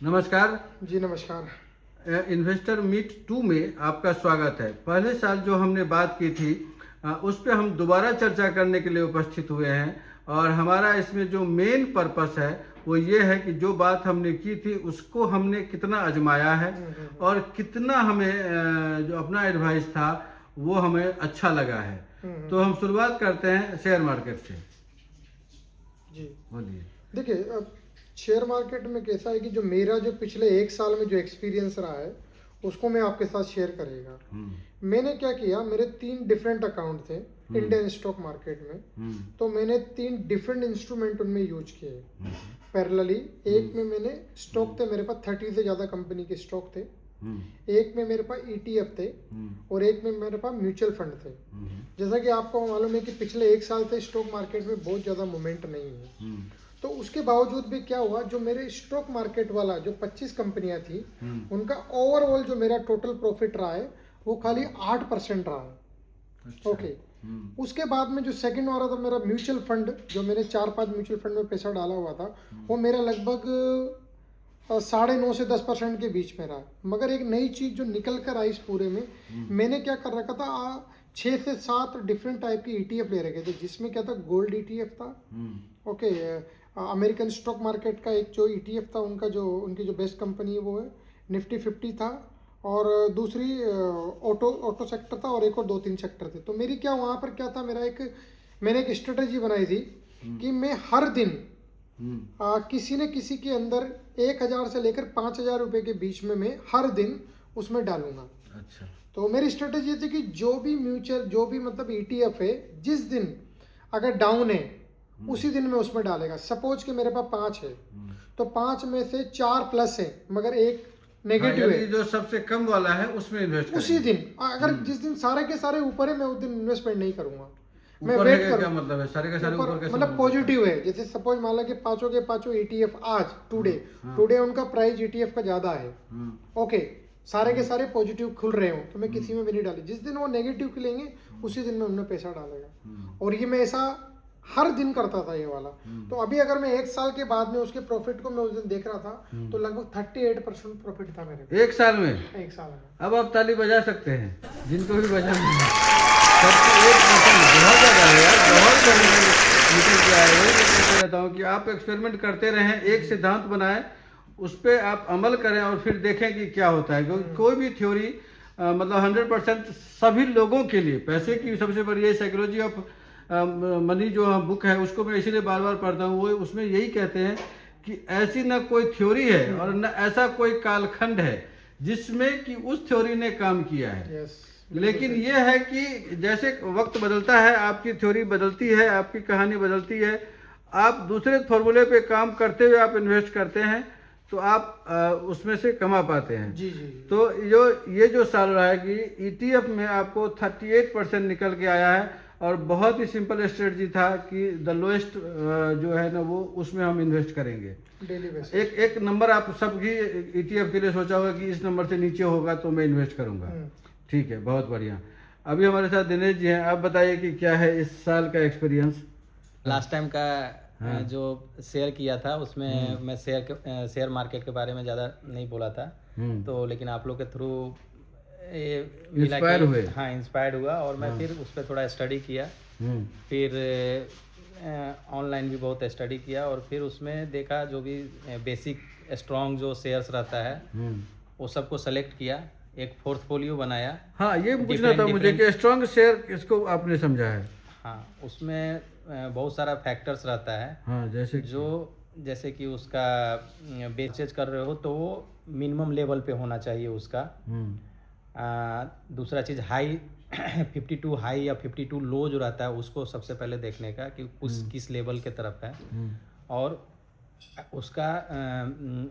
नमस्कार। जी नमस्कार। Investor meet 2 में आपका स्वागत है। पहले साल जो हमने बात की थी उस पे हम दोबारा चर्चा करने के लिए उपस्थित हुए हैं और हमारा इसमें जो मेन पर्पस है वो ये है कि जो बात हमने की थी उसको हमने कितना आजमाया है और कितना हमें जो अपना एडवाइस था वो हमें अच्छा लगा है। तो हम शुरुआत करते हैं शेयर मार्केट से। जी बोलिए। देखिए, अब शेयर मार्केट में कैसा है कि जो मेरा जो पिछले एक साल में जो एक्सपीरियंस रहा है उसको मैं आपके साथ शेयर करेगा। मैंने क्या किया, मेरे 3 डिफरेंट अकाउंट थे इंडियन स्टॉक मार्केट में। तो मैंने 3 डिफरेंट इंस्ट्रूमेंट उनमें यूज किए पैरेलली। एक में मैंने स्टॉक थे, मेरे पास 30 से ज़्यादा कंपनी के स्टॉक थे। एक में मेरे पास ETF थे और एक में मेरे पास म्यूचुअल फंड थे। जैसा कि आपको मालूम है कि पिछले एक साल से स्टॉक मार्केट में बहुत ज़्यादा मोमेंट नहीं है। तो उसके बावजूद भी क्या हुआ, जो मेरे स्टॉक मार्केट वाला जो 25 कंपनियां थी उनका ओवरऑल जो मेरा टोटल प्रॉफिट रहा है वो खाली 8% रहा है। अच्छा। ओके। उसके बाद में जो सेकंड वाला था मेरा म्यूचुअल फंड, जो मैंने 4-5 म्यूचुअल फंड में पैसा डाला हुआ था वो मेरा लगभग 9.5 से 10% के बीच में रहा। मगर एक नई चीज जो निकल कर आई इस पूरे में, मैंने क्या कर रखा था, 6 से 7 डिफरेंट टाइप की ETF ले रखे थे। जिसमें क्या था, गोल्ड ETF था, ओके, अमेरिकन स्टॉक मार्केट का एक जो ETF था उनका, जो उनकी जो बेस्ट कंपनी है वो है निफ्टी 50 था, और दूसरी ऑटो सेक्टर था, और एक और 2-3 सेक्टर थे। तो मेरी क्या वहाँ पर क्या था, मैंने एक स्ट्रेटजी बनाई थी कि मैं हर दिन किसी न किसी के अंदर 1,000 से लेकर 5,000 रुपए के बीच में मैं हर दिन उसमें डालूंगा। अच्छा। तो मेरी स्ट्रेटेजी थी कि जो भी मतलब ETF है, जिस दिन अगर डाउन है उसी दिन में उसमें डालेगा। सपोज कि मेरे पास 5 है तो 5 में से 4 प्लस है मगर एक नेगेटिव है, जो सबसे कम वाला है उसमें इन्वेस्ट उसी दिन। अगर जिस दिन सारे के सारे ऊपर है मैं उस दिन इन्वेस्टमेंट नहीं करूंगा, मैं ऊपर वेट है करूँ। क्या मतलब है? सारे के सारे ऊपर कैसे? मतलब पॉजिटिव है। जैसे सपोज मान लो कि पांचों के पांचों ETF आज टुडे उनका प्राइस ETF का ज्यादा है, ओके, सारे के सारे पॉजिटिव खुल रहे हो तो मैं किसी में भी नहीं डाली। जिस दिन वो नेगेटिव खुलेंगे उसी दिन में उनमें पैसा डालेगा। और ये मैं ऐसा हर दिन करता था ये वाला। तो अभी अगर मैं एक साल के बाद में उसके प्रॉफिट को मैं उस दिन देख रहा था तो लगभग 38% प्रॉफिट था मेरे को एक साल में। एक साल में। अब आप ताली बजा सकते हैं जिनको भी बजा। 38% बहुत ज़्यादा है यार, बहुत निकल के आए। वही मैं कहता रहता हूँ कि आप एक्सपेरिमेंट करते रहें, एक सिद्धांत बनाएं, उस पर आप अमल करें और फिर देखें कि क्या होता है। क्योंकि कोई भी थ्योरी मतलब 100% सभी लोगों के लिए, पैसे की सबसे बड़ी साइकोलॉजी ऑफ मनी जो बुक है उसको मैं इसीलिए बार बार पढ़ता हूँ। वो उसमें यही कहते हैं कि ऐसी ना कोई थ्योरी है और न ऐसा कोई कालखंड है जिसमें कि उस थ्योरी ने काम किया है। लेकिन ये है कि जैसे वक्त बदलता है, आपकी थ्योरी बदलती है, आपकी कहानी बदलती है, आप दूसरे फॉर्मूले पे काम करते हुए आप इन्वेस्ट करते हैं तो आप उसमें से कमा पाते हैं। जी जी। तो ये जो साल रहा है कि ETF में आपको 38% निकल के आया है और बहुत ही सिंपल स्ट्रेटजी था कि द लोएस्ट जो है ना वो उसमें हम इन्वेस्ट करेंगे डेली बेसिस। एक नंबर आप सबकी ETF के लिए सोचा होगा कि इस नंबर से नीचे होगा तो मैं इन्वेस्ट करूंगा। ठीक है, बहुत बढ़िया। अभी हमारे साथ दिनेश जी हैं, आप बताइए कि क्या है इस साल का एक्सपीरियंस। लास्ट टाइम का जो शेयर किया था उसमें मैं शेयर मार्केट के बारे में ज़्यादा नहीं बोला था। तो लेकिन आप लोग के थ्रू इंस्पायर हुए। हाँ, इंस्पायर्ड हुआ और मैं फिर उस पर थोड़ा स्टडी किया। फिर ऑनलाइन भी बहुत स्टडी किया और फिर उसमें देखा जो भी बेसिक स्ट्रॉन्ग जो शेयर्स रहता है वो सबको सेलेक्ट किया, एक पोर्टफोलियो बनाया। हाँ, ये पूछना था मुझे कि स्ट्रॉन्ग शेयर किसको आपने समझा है? हाँ, उसमें बहुत सारा फैक्टर्स रहता है। हाँ, जैसे कि उसका बेचेज कर रहे हो तो वो मिनिमम लेवल पे होना चाहिए उसका। दूसरा चीज़ हाई 52 हाई या 52 लो जो रहता है उसको सबसे पहले देखने का कि किस लेवल के तरफ है। और उसका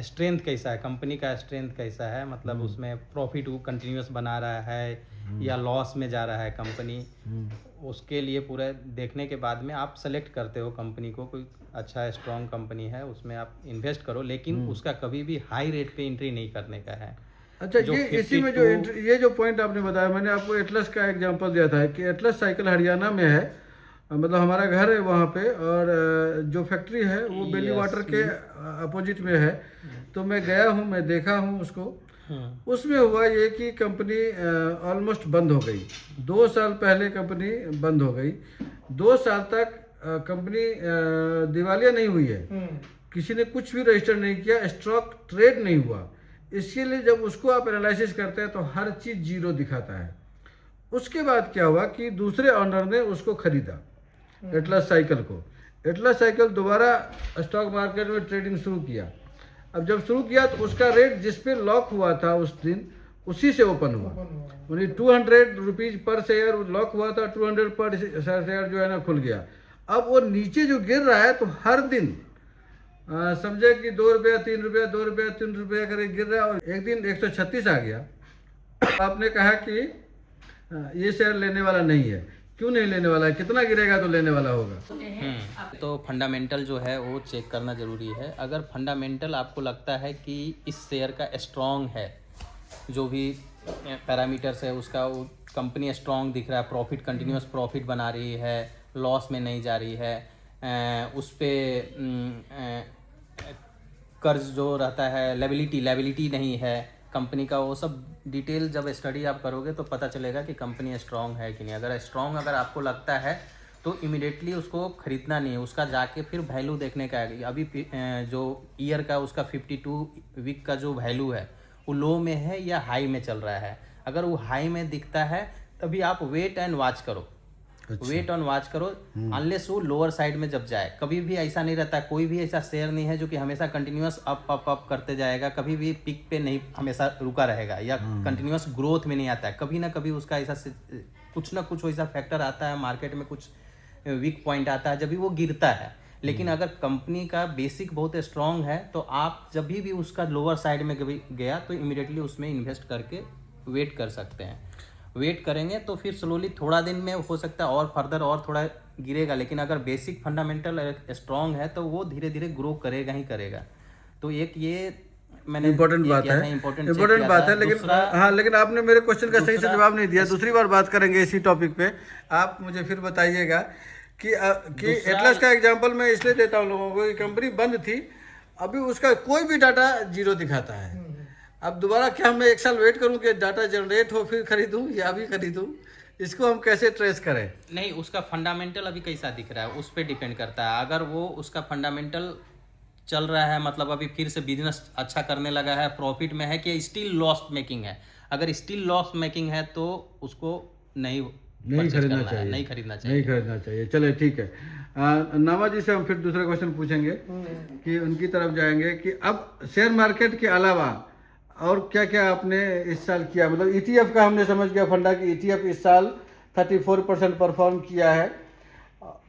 स्ट्रेंथ कैसा है, कंपनी का स्ट्रेंथ कैसा है, मतलब उसमें प्रॉफिट वो कंटिन्यूस बना रहा है या लॉस में जा रहा है कंपनी। उसके लिए पूरा देखने के बाद में आप सेलेक्ट करते हो कंपनी को, कोई अच्छा स्ट्रॉन्ग कंपनी है उसमें आप इन्वेस्ट करो, लेकिन उसका कभी भी हाई रेट पे एंट्री नहीं करने का है। अच्छा, ये इसी में ये जो पॉइंट आपने बताया, मैंने आपको एटलस का एग्जांपल दिया था कि एटलस साइकिल हरियाणा में है मतलब हमारा घर है वहाँ पे, और जो फैक्ट्री है वो बेली वाटर के अपोजिट में है। तो मैं गया हूँ, मैं देखा हूँ उसको। उसमें हुआ ये कि कंपनी ऑलमोस्ट बंद हो गई। 2 साल पहले कंपनी बंद हो गई। 2 साल तक कंपनी दिवालिया नहीं हुई है, किसी ने कुछ भी रजिस्टर नहीं किया, स्टॉक ट्रेड नहीं हुआ। इसके लिए जब उसको आप एनालिसिस करते हैं तो हर चीज़ जीरो दिखाता है। उसके बाद क्या हुआ कि दूसरे ऑनर ने उसको खरीदा, एटलस साइकिल को। एटलस साइकिल दोबारा स्टॉक मार्केट में ट्रेडिंग शुरू किया। अब जब शुरू किया तो उसका रेट जिस पे लॉक हुआ था उस दिन, उसी से ओपन हुआ। यानी 200 रुपीज़ पर शेयर लॉक हुआ था, 200 पर शेयर जो है ना खुल गया। अब वो नीचे जो गिर रहा है तो हर दिन समझे कि 2 रुपया 3 रुपया 2 रुपया 3 रुपया करके गिर रहा है, और एक दिन 136 आ गया। आपने कहा कि ये शेयर लेने वाला नहीं है। क्यों नहीं लेने वाला है? कितना गिरेगा तो लेने वाला होगा? तो फंडामेंटल जो है वो चेक करना ज़रूरी है। अगर फंडामेंटल आपको लगता है कि इस शेयर का स्ट्रॉन्ग है, जो भी पैरामीटर्स है उसका, वो कंपनी स्ट्रॉन्ग दिख रहा है, प्रॉफिट कंटिन्यूस प्रॉफिट बना रही है, लॉस में नहीं जा रही है, उस पर कर्ज जो रहता है, लायबिलिटी नहीं है कंपनी का, वो सब डिटेल जब स्टडी आप करोगे तो पता चलेगा कि कंपनी स्ट्रॉन्ग है कि नहीं। अगर आपको लगता है तो इमीडिएटली उसको खरीदना नहीं है, उसका जाके फिर वैल्यू देखने का है। अभी जो ईयर का उसका 52 वीक का जो वैल्यू है वो लो में है या हाई में चल रहा है। अगर वो हाई में दिखता है तभी आप वेट एंड वॉच करो। वेट ऑन वॉच करो अनलेस वो लोअर साइड में जब जाए। कभी भी ऐसा नहीं रहता, कोई भी ऐसा शेयर नहीं है जो कि हमेशा कंटिन्यूस अप करते जाएगा, कभी भी पिक पे नहीं हमेशा रुका रहेगा, या कंटिन्यूस ग्रोथ में नहीं आता है। कभी ना कभी उसका ऐसा कुछ ना कुछ वैसा फैक्टर आता है मार्केट में, कुछ वीक पॉइंट आता है जब भी वो गिरता है। लेकिन अगर कंपनी का बेसिक बहुत स्ट्रांग है तो आप जब भी उसका लोअर साइड में कभी गया तो इमीडिएटली उसमें इन्वेस्ट करके वेट कर सकते हैं। वेट करेंगे तो फिर स्लोली थोड़ा दिन में हो सकता है और फर्दर और थोड़ा गिरेगा, लेकिन अगर बेसिक फंडामेंटल स्ट्रांग है तो वो धीरे धीरे ग्रो करेगा ही करेगा। तो एक ये मैंने इम्पोर्टेंट बात है, लेकिन हाँ, लेकिन आपने मेरे क्वेश्चन का सही से जवाब नहीं दिया। दूसरी बार बात करेंगे इसी टॉपिक पे। आप मुझे फिर बताइएगा कि एटलस का एग्जांपल मैं इसलिए देता हूँ लोगों को कि कंपनी बंद थी, अभी उसका कोई भी डाटा जीरो दिखाता है। अब दोबारा क्या मैं 1 साल वेट करूं कि डाटा जनरेट हो फिर खरीदूं या अभी खरीदूं? इसको हम कैसे ट्रेस करें? नहीं, उसका फंडामेंटल अभी कैसा दिख रहा है उस पर डिपेंड करता है। अगर वो उसका फंडामेंटल चल रहा है, मतलब अभी फिर से बिजनेस अच्छा करने लगा है, प्रॉफिट में है, कि स्टिल लॉस मेकिंग है। अगर स्टिल लॉस मेकिंग है तो उसको नहीं खरीदना चाहिए। चले ठीक है। नामा जी से हम फिर दूसरा क्वेश्चन पूछेंगे कि उनकी तरफ जाएंगे कि अब शेयर मार्केट के अलावा और क्या क्या आपने इस साल किया। मतलब ETF का हमने समझ गया फंडा की ETF इस साल 34% परफॉर्म किया है।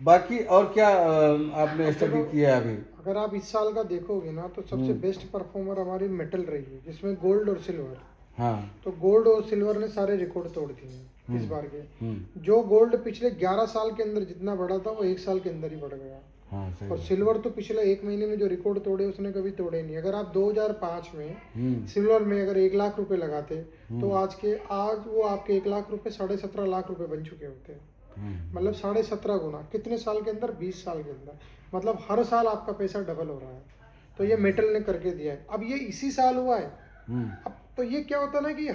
बाकी और क्या आपने स्टडी किया है अभी? अगर आप इस साल का देखोगे ना तो सबसे बेस्ट परफॉर्मर हमारी मेटल रही है, जिसमें गोल्ड और सिल्वर। हाँ, तो गोल्ड और सिल्वर ने सारे रिकॉर्ड तोड़ दिए हैं इस बार के। जो गोल्ड पिछले 11 साल के अंदर जितना बढ़ा था वो 1 साल के अंदर ही बढ़ गया। हाँ, और सिल्वर तो पिछले 1 महीने में जो रिकॉर्ड तोड़े उसने कभी तोड़े नहीं। अगर आप 2005 में सिल्वर में अगर 1 लाख रुपए लगाते तो आज वो आपके 1 लाख रुपए 17.5 लाख रुपए बन चुके होते। मतलब 17.5 गुना। कितने साल के अंदर? 20 साल के अंदर। मतलब हर साल आपका पैसा डबल हो रहा है। तो ये मेटल ने करके दिया है। अब ये इसी साल हुआ है। अब तो ये क्या होता है ना कि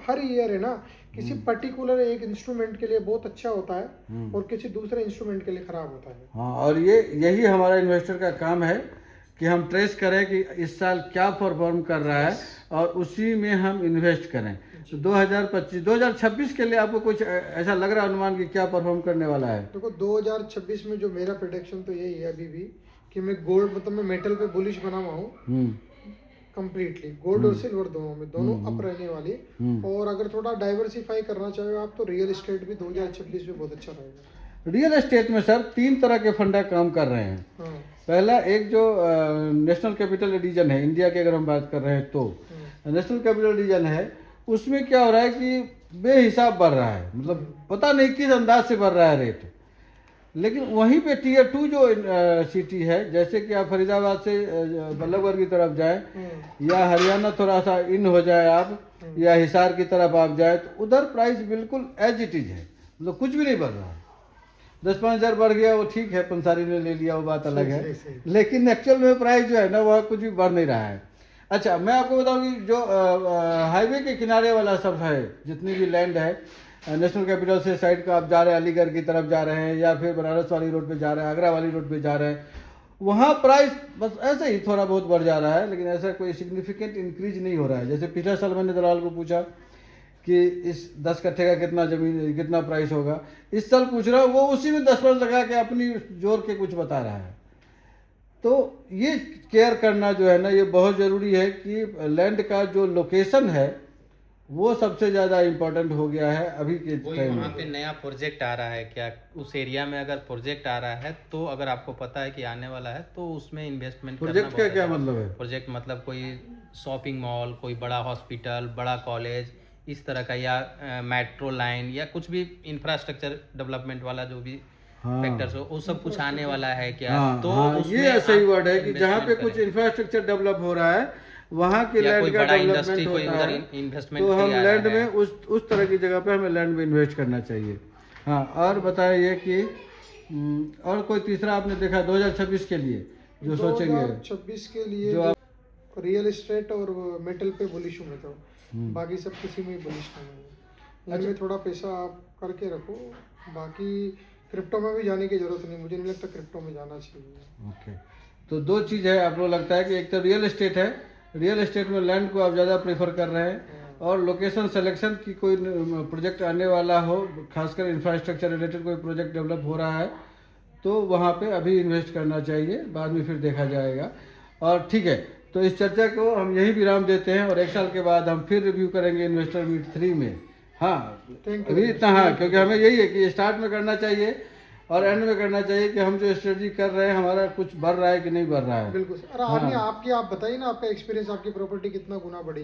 हर ईयर है ना, किसी पर्टिकुलर एक इंस्ट्रूमेंट के लिए बहुत अच्छा होता है और किसी दूसरे इंस्ट्रूमेंट के लिए खराब होता है। हाँ, और यही हमारा इन्वेस्टर का काम है कि हम ट्रेस करें कि इस साल क्या परफॉर्म कर रहा है और उसी में हम इन्वेस्ट करें। तो 2026 के लिए आपको कुछ ऐसा लग रहा है अनुमान कि क्या परफॉर्म करने वाला है? देखो 2026 में जो मेरा प्रेडिक्शन तो यही है अभी भी कि मैं गोल्ड, मतलब मैं मेटल पे बुलिश बना हुआ हूँ कंप्लीटली। गोल्ड और सिल्वर दोनों अप रहने वाली। और अगर थोड़ा डाइवर्सिफाई करना चाहे आप तो रियल एस्टेट भी 2026 में बहुत अच्छा रहेगा। रियल एस्टेट में सर 3 तरह के फंडा काम कर रहे हैं। पहला एक जो नेशनल कैपिटल रीजन है, इंडिया की अगर हम बात कर रहे हैं तो नेशनल कैपिटल रीजन है, उसमें क्या हो रहा है कि बेहिसाब बढ़ रहा है। मतलब पता नहीं किस अंदाज से बढ़ रहा है रेट। लेकिन वहीं पे Tier 2 जो सिटी है, जैसे कि आप फरीदाबाद से बल्लभगढ़ की तरफ जाए या हरियाणा थोड़ा सा इन हो जाए आप, या हिसार की तरफ आप जाए, तो उधर प्राइस बिल्कुल एज इट इज है, मतलब कुछ भी नहीं बढ़ रहा है। 10-5 हज़ार बढ़ गया वो ठीक है, पंसारी ने ले लिया वो बात अलग है, सही। लेकिन एक्चुअल में प्राइस जो है ना वह कुछ भी बढ़ नहीं रहा है। अच्छा, मैं आपको बताऊं कि जो हाईवे के किनारे वाला सब है, जितनी भी लैंड है, नेशनल कैपिटल से साइड का आप जा रहे हैं, अलीगढ़ की तरफ जा रहे हैं या फिर बनारस वाली रोड पे जा रहे हैं, आगरा वाली रोड पे जा रहे हैं, वहाँ प्राइस बस ऐसे ही थोड़ा बहुत बढ़ जा रहा है, लेकिन ऐसा कोई सिग्निफिकेंट इंक्रीज नहीं हो रहा है। जैसे पिछले साल मैंने दलाल को पूछा कि इस 10 कट्ठे का कितना जमीन कितना प्राइस होगा, इस साल पूछ रहा हूँ, वो उसी में 10% लगा के अपनी जोर के कुछ बता रहा है। तो ये केयर करना जो है ना ये बहुत ज़रूरी है कि लैंड का जो लोकेशन है वो सबसे ज़्यादा इम्पोर्टेंट हो गया है अभी के कोई टाइम वहाँ में। पे नया प्रोजेक्ट आ रहा है क्या, उस एरिया में अगर प्रोजेक्ट आ रहा है तो अगर आपको पता है कि आने वाला है तो उसमें इन्वेस्टमेंट प्रोजेक्ट का क्या मतलब है? प्रोजेक्ट मतलब कोई शॉपिंग मॉल, कोई बड़ा हॉस्पिटल, बड़ा कॉलेज, इस तरह का, या मेट्रो लाइन, या कुछ भी इंफ्रास्ट्रक्चर डेवलपमेंट वाला जो भी हाँ। फैक्टर्स हो, वो सब कुछ आने वाला है क्या? हाँ, तो हाँ, उसमें ये सही आप वर्ड है कि जहाँ पे investment कुछ करें। इंफ्रास्ट्रक्चर डेवलप हो रहा है वहाँ की या लैंड कोई का बड़ा इंडस्ट्री डेवलपमेंट कोई होता उधर है इन्वेस्टमेंट तो के हम लिए लैंड आया है। में उस तरह की जगह पे हमें लैंड में इन्वेस्ट करना चाहिए। हाँ, और बताइए कि और कोई तीसरा आपने देखा 2026 के लिए जो सोचेंगे? 2026 के लिए जो जो रियल एस्टेट और मेटल पे बुलिश हूँ मैं तो, बाकी सब किसी में ही बुलिश नहीं हूँ। इनमें थोड़ा पैसा आप करके रखो, बाकी क्रिप्टो में भी जाने की जरूरत नहीं, मुझे नहीं लगता क्रिप्टो में जाना चाहिए। ओके, तो दो चीज़ है आपको लगता है कि एक तो रियल एस्टेट है, रियल एस्टेट में लैंड को आप ज़्यादा प्रेफर कर रहे हैं, और लोकेशन सिलेक्शन की कोई प्रोजेक्ट आने वाला हो, खासकर इंफ्रास्ट्रक्चर रिलेटेड कोई प्रोजेक्ट डेवलप हो रहा है तो वहाँ पे अभी इन्वेस्ट करना चाहिए, बाद में फिर देखा जाएगा। और ठीक है, तो इस चर्चा को हम यहीं विराम देते हैं और 1 साल के बाद हम फिर रिव्यू करेंगे इन्वेस्टर मीट 3 में। हाँ, अभी इतना, हाँ, क्योंकि हमें यही है कि स्टार्ट में करना चाहिए और एंड में करना चाहिए कि हम जो स्ट्रेटजी कर रहे हैं हमारा कुछ बढ़ रहा है कि नहीं बढ़ रहा है। बिल्कुल सर। और आपने आप बताइए ना, आपका एक्सपीरियंस, आपकी प्रॉपर्टी कितना गुना बढ़ी,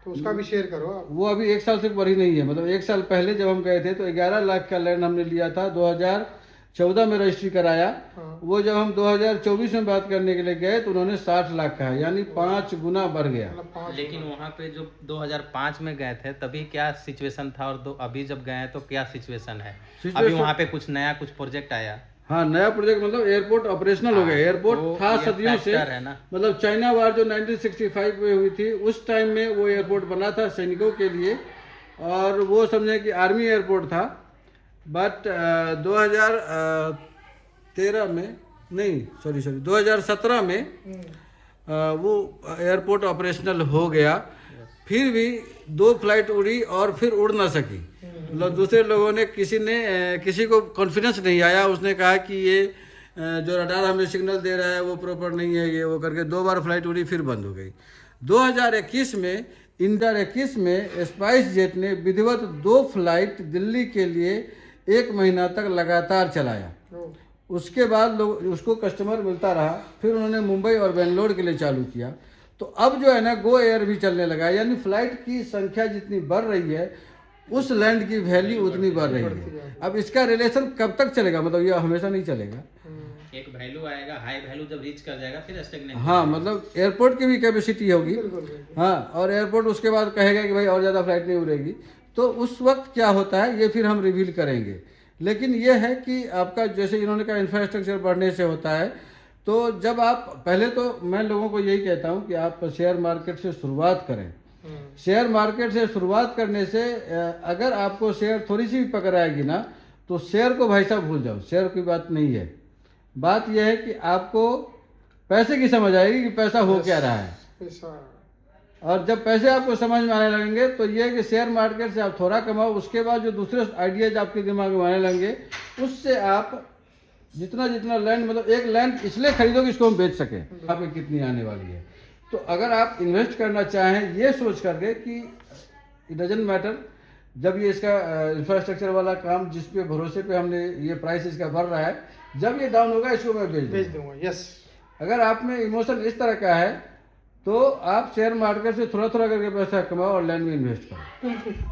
तो उसका भी शेयर करो आप। वो अभी 1 साल से बढ़ी नहीं है, मतलब 1 साल पहले जब हम गए थे तो 11 लाख का लैंड हमने लिया था, 2014 में रजिस्ट्री कराया। हाँ। वो जब हम 2024 में बात करने के लिए गए तो उन्होंने 60 लाख का है, यानी 5 गुना बढ़ गया। मतलब 5 लेकिन वहाँ पे जो 2005 में गए थे तभी क्या सिचुएशन था, और अभी जब गए हैं तो क्या सिचुएशन है? अभी वहाँ पे कुछ नया कुछ प्रोजेक्ट आया? हाँ, नया प्रोजेक्ट मतलब एयरपोर्ट ऑपरेशनल हो गया। एयरपोर्ट तो था ये सदियों से, factor है ना। मतलब चाइना वार जो 1965 में हुई थी उस टाइम में वो एयरपोर्ट बना था सैनिकों के लिए, और वो समझे कि आर्मी एयरपोर्ट था। बट 2013 में नहीं, सॉरी 2017 में वो एयरपोर्ट ऑपरेशनल हो गया, फिर भी 2 फ्लाइट उड़ी और फिर उड़ ना सकी। मतलब दूसरे लोगों ने किसी को कॉन्फिडेंस नहीं आया, उसने कहा कि ये जो रडार हमें सिग्नल दे रहा है वो प्रॉपर नहीं है, ये वो करके 2 बार फ्लाइट उड़ी फिर बंद हो गई। 2021 में स्पाइस जेट ने विधिवत 2 फ्लाइट दिल्ली के लिए 1 महीना तक लगातार चलाया। उसके बाद लोग उसको कस्टमर मिलता रहा, फिर उन्होंने मुंबई और बेंगलोर के लिए चालू किया। तो अब जो है ना गो एयर भी चलने लगा है, यानी फ्लाइट की संख्या जितनी बढ़ रही है उस लैंड की वैल्यू उतनी बढ़ रही है। अब इसका रिलेशन कब तक चलेगा, मतलब ये हमेशा नहीं चलेगा। एक वैल्यू आएगा, हाई वैल्यू जब रीच कर जाएगा फिर स्टेगनेंट। हाँ, मतलब एयरपोर्ट की भी कैपेसिटी होगी। हाँ, और एयरपोर्ट उसके बाद कहेगा कि भाई और ज़्यादा फ्लाइट नहीं उड़ेगी, तो उस वक्त क्या होता है ये फिर हम रिवील करेंगे। लेकिन ये है कि आपका जैसे इन्होंने कहा इंफ्रास्ट्रक्चर बढ़ने से होता है, तो जब आप पहले, तो मैं लोगों को यही कहता हूँ कि आप शेयर मार्केट से शुरुआत करें। शेयर मार्केट से शुरुआत करने से अगर आपको शेयर थोड़ी सी भी पकड़ आएगी ना तो शेयर को भाई साहब भूल जाओ, शेयर की बात नहीं है। बात यह है कि आपको पैसे की समझ आएगी कि पैसा हो क्या रहा है, और जब पैसे आपको समझ में आने लगेंगे तो ये है कि शेयर मार्केट से आप थोड़ा कमाओ, उसके बाद जो दूसरे आइडियाज आपके दिमाग में आने लगेंगे उससे आप जितना लैंड, मतलब एक लैंड इसलिए खरीदो कि इसको हम बेच सकें, आप पे कितनी आने वाली है। तो अगर आप इन्वेस्ट करना चाहें ये सोच करके कि इट डजंट मैटर, जब ये इसका इंफ्रास्ट्रक्चर वाला काम जिस पे भरोसे पे हमने ये प्राइस इसका बढ़ रहा है, जब ये डाउन होगा इसको मैं बेच दूंगा। यस, अगर आप में इमोशन इस तरह का है तो आप शेयर मार्केट से थोड़ा करके पैसा कमाओ और लैंड में इन्वेस्ट करो।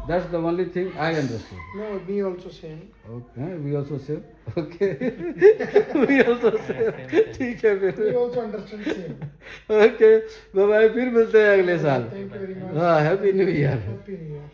That's the only thing I understand. No, we also same. Okay, we also same. Okay, we also same. ठीक है फिर। We also understand same. Okay, bye bye, फिर मिलते हैं अगले साल। Thank you very much. हाँ, happy new year. Happy new year.